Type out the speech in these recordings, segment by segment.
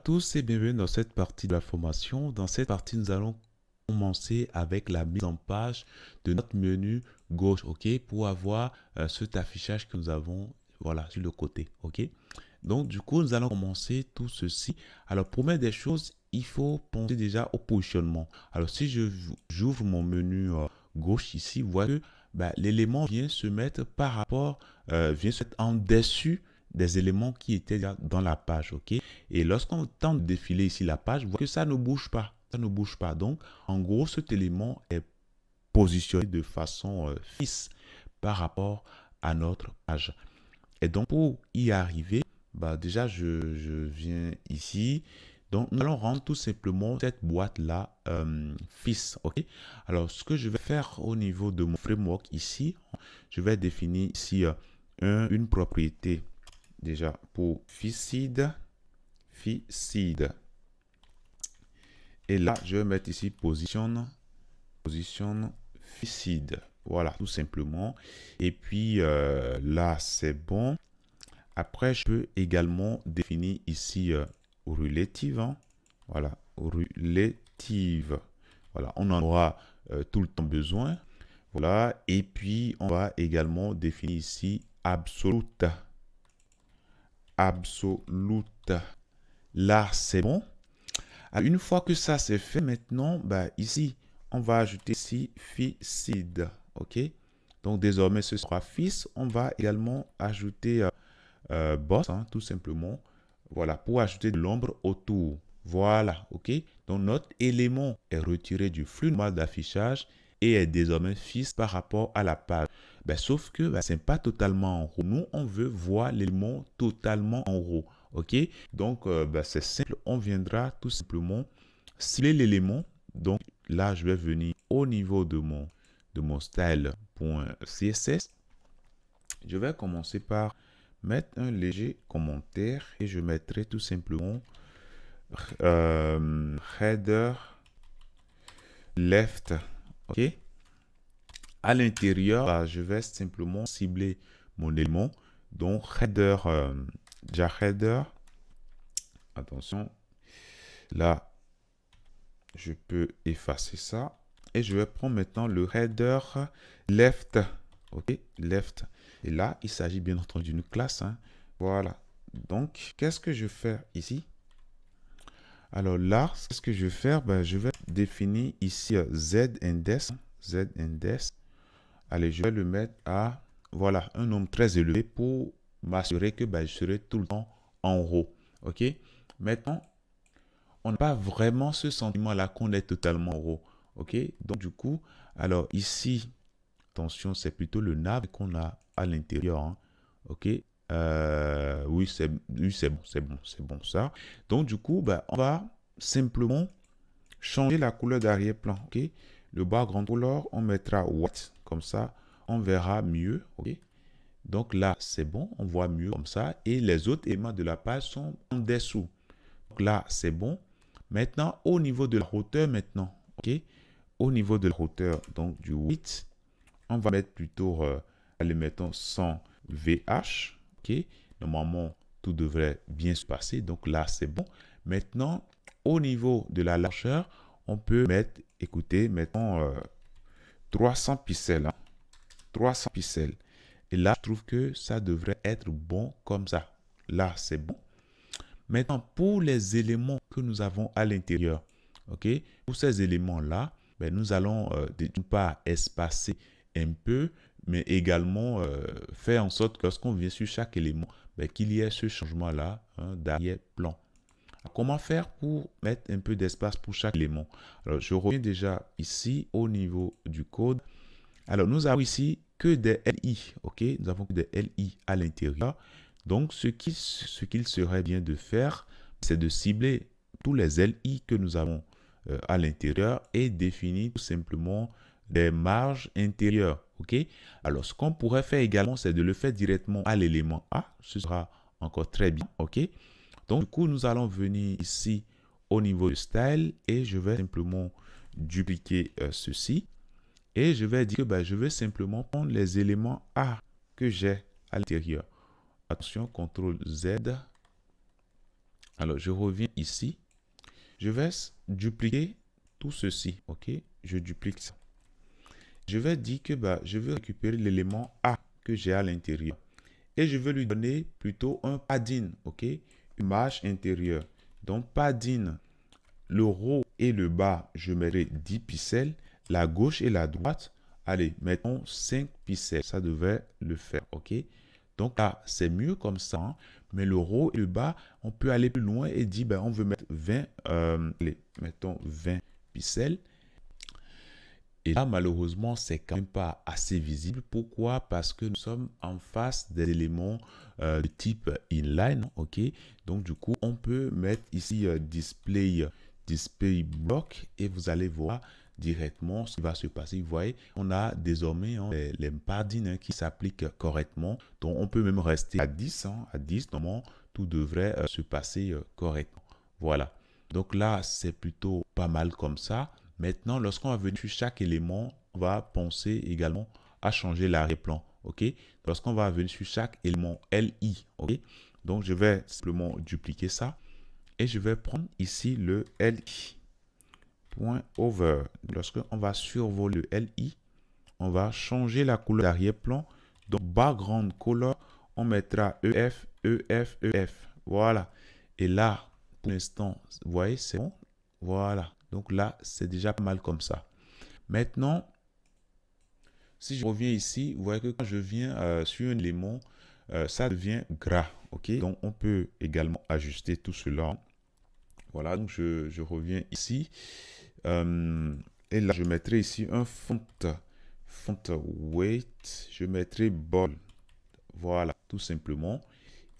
tous et bienvenue dans cette partie de la formation. Dans cette partie, nous allons commencer avec la mise en page de notre menu gauche, ok, pour avoir cet affichage que nous avons, voilà, sur le côté, ok. Donc, du coup, nous allons commencer tout ceci. Alors, première des choses, il faut penser déjà au positionnement. Alors, si j'ouvre mon menu gauche ici, vous voyez que l'élément vient se mettre par rapport, vient se mettre en dessus des éléments qui étaient déjà dans la page, ok? Et lorsqu'on tente de défiler ici la page, vous voyez que ça ne bouge pas. Ça ne bouge pas. Donc, en gros, cet élément est positionné de façon fixe par rapport à notre page. Et donc, pour y arriver, déjà, je viens ici. Donc, nous allons rendre tout simplement cette boîte-là fixe, ok? Alors, ce que je vais faire au niveau de mon framework ici, je vais définir ici une propriété déjà pour ficide. Et là, je vais mettre ici position ficide. Voilà, tout simplement. Et puis là, c'est bon. Après, je peux également définir ici relative. Hein. Voilà, relative. Voilà, on en aura tout le temps besoin. Voilà, et puis on va également définir ici absolute. Absolute. Là, c'est bon. Alors, une fois que ça c'est fait, maintenant, ici, on va ajouter ici ficide. OK? Donc, désormais, ce sera fils. On va également ajouter boss, hein, tout simplement. Voilà, pour ajouter de l'ombre autour. Voilà, OK? Donc, notre élément est retiré du flux normal d'affichage et est désormais fixe par rapport à la page. Sauf que ce n'est pas totalement en haut. Nous, on veut voir l'élément totalement en haut. OK? Donc, c'est simple. On viendra tout simplement cibler l'élément. Donc, là, je vais venir au niveau de mon style.css. Je vais commencer par mettre un léger commentaire et je mettrai tout simplement header left. OK? À l'intérieur, je vais simplement cibler mon élément. Donc, header, déjà header. Attention. Là, je peux effacer ça. Et je vais prendre maintenant le header left. OK? Left. Et là, il s'agit bien entendu d'une classe. Hein. Voilà. Donc, qu'est-ce que je fais ici? Alors là, ce que je vais faire, je vais définir ici z-index. Z-index. Allez, je vais le mettre à, voilà, un nombre très élevé pour m'assurer que je serai tout le temps en haut. OK? Maintenant, on n'a pas vraiment ce sentiment-là qu'on est totalement en haut. OK? Donc, du coup, alors ici, attention, c'est plutôt le nav qu'on a à l'intérieur. Hein. OK? Oui, c'est bon ça. Donc, du coup, on va simplement changer la couleur d'arrière-plan. OK? Le background color, on mettra white. Comme ça, on verra mieux. OK? Donc là, c'est bon. On voit mieux comme ça. Et les autres éléments de la page sont en dessous. Donc là, c'est bon. Maintenant, au niveau de la hauteur, maintenant. OK? Au niveau de la hauteur, donc du width, on va mettre plutôt, allez, mettons 100 VH. OK? Normalement, tout devrait bien se passer. Donc là, c'est bon. Maintenant, au niveau de la largeur, on peut mettre, écoutez, mettons 300 pixels. Hein, 300 pixels. Et là, je trouve que ça devrait être bon comme ça. Là, c'est bon. Maintenant, pour les éléments que nous avons à l'intérieur, ok, pour ces éléments-là, nous allons d'une part espacer un peu, mais également faire en sorte que lorsqu'on vient sur chaque élément, qu'il y ait ce changement-là hein, d'arrière-plan. Comment faire pour mettre un peu d'espace pour chaque élément? Alors, je reviens déjà ici au niveau du code. Alors, nous avons ici que des LI, ok? Nous avons que des LI à l'intérieur. Donc, ce qu'il serait bien de faire, c'est de cibler tous les LI que nous avons à l'intérieur et définir tout simplement des marges intérieures, ok? Alors, ce qu'on pourrait faire également, c'est de le faire directement à l'élément A. Ce sera encore très bien, ok? Donc, du coup, nous allons venir ici au niveau de style et je vais simplement dupliquer ceci. Et je vais dire que je vais simplement prendre les éléments A que j'ai à l'intérieur. Attention, CTRL Z. Alors, je reviens ici. Je vais dupliquer tout ceci, ok? Je duplique ça. Je vais dire que je veux récupérer l'élément A que j'ai à l'intérieur. Et je veux lui donner plutôt un padding, ok? Une marge intérieure. Donc, padding, le haut et le bas, je mettrai 10 pixels. La gauche et la droite, allez, mettons 5 pixels. Ça devrait le faire, ok? Donc là, c'est mieux comme ça, hein? Mais le haut et le bas, on peut aller plus loin et dire, on veut mettre 20, allez, mettons 20 pixels. Et là, malheureusement, c'est quand même pas assez visible. Pourquoi? Parce que nous sommes en face des éléments de type inline, ok? Donc, du coup, on peut mettre ici display block et vous allez voir directement ce qui va se passer. Vous voyez, on a désormais les paddings qui s'appliquent correctement. Donc, on peut même rester à 10. À 10, normalement, tout devrait se passer correctement. Voilà. Donc là, c'est plutôt pas mal comme ça. Maintenant, lorsqu'on va venir sur chaque élément, on va penser également à changer l'arrière-plan. OK? Lorsqu'on va venir sur chaque élément LI. OK? Donc, je vais simplement dupliquer ça. Et je vais prendre ici le LI. Point over. Lorsqu'on va survoler le LI, on va changer la couleur d'arrière-plan. Donc, background color, on mettra EF, EF, EF. Voilà. Et là, pour l'instant, vous voyez, c'est bon. Voilà. Donc là, c'est déjà pas mal comme ça. Maintenant, si je reviens ici, vous voyez que quand je viens sur un élément, ça devient gras. OK? Donc, on peut également ajuster tout cela. Voilà, donc je reviens ici. Et là, je mettrai ici un font weight. Je mettrai bold. Voilà, tout simplement.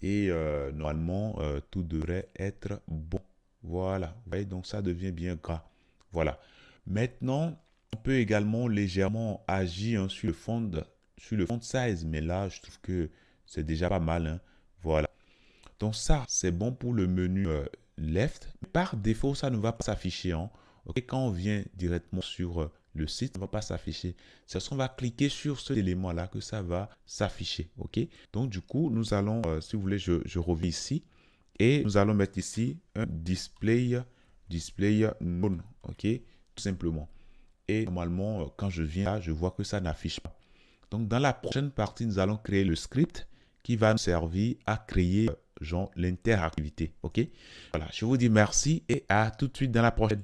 Et normalement, tout devrait être bon. Voilà, vous voyez, donc ça devient bien gras. Voilà. Maintenant, on peut également légèrement agir sur le font size, mais là, je trouve que c'est déjà pas mal, hein. Voilà. Donc ça, c'est bon pour le menu left. Par défaut, ça ne va pas s'afficher, hein. Ok, quand on vient directement sur le site, ça ne va pas s'afficher. C'est lorsqu'on va cliquer sur cet élément-là que ça va s'afficher. Ok, donc du coup, nous allons, si vous voulez, je reviens ici et nous allons mettre ici un display none. Ok, tout simplement. Et normalement, quand je viens là, je vois que ça n'affiche pas. Donc, dans la prochaine partie, nous allons créer le script qui va nous servir à créer, genre, l'interactivité. OK? Voilà, je vous dis merci et à tout de suite dans la prochaine.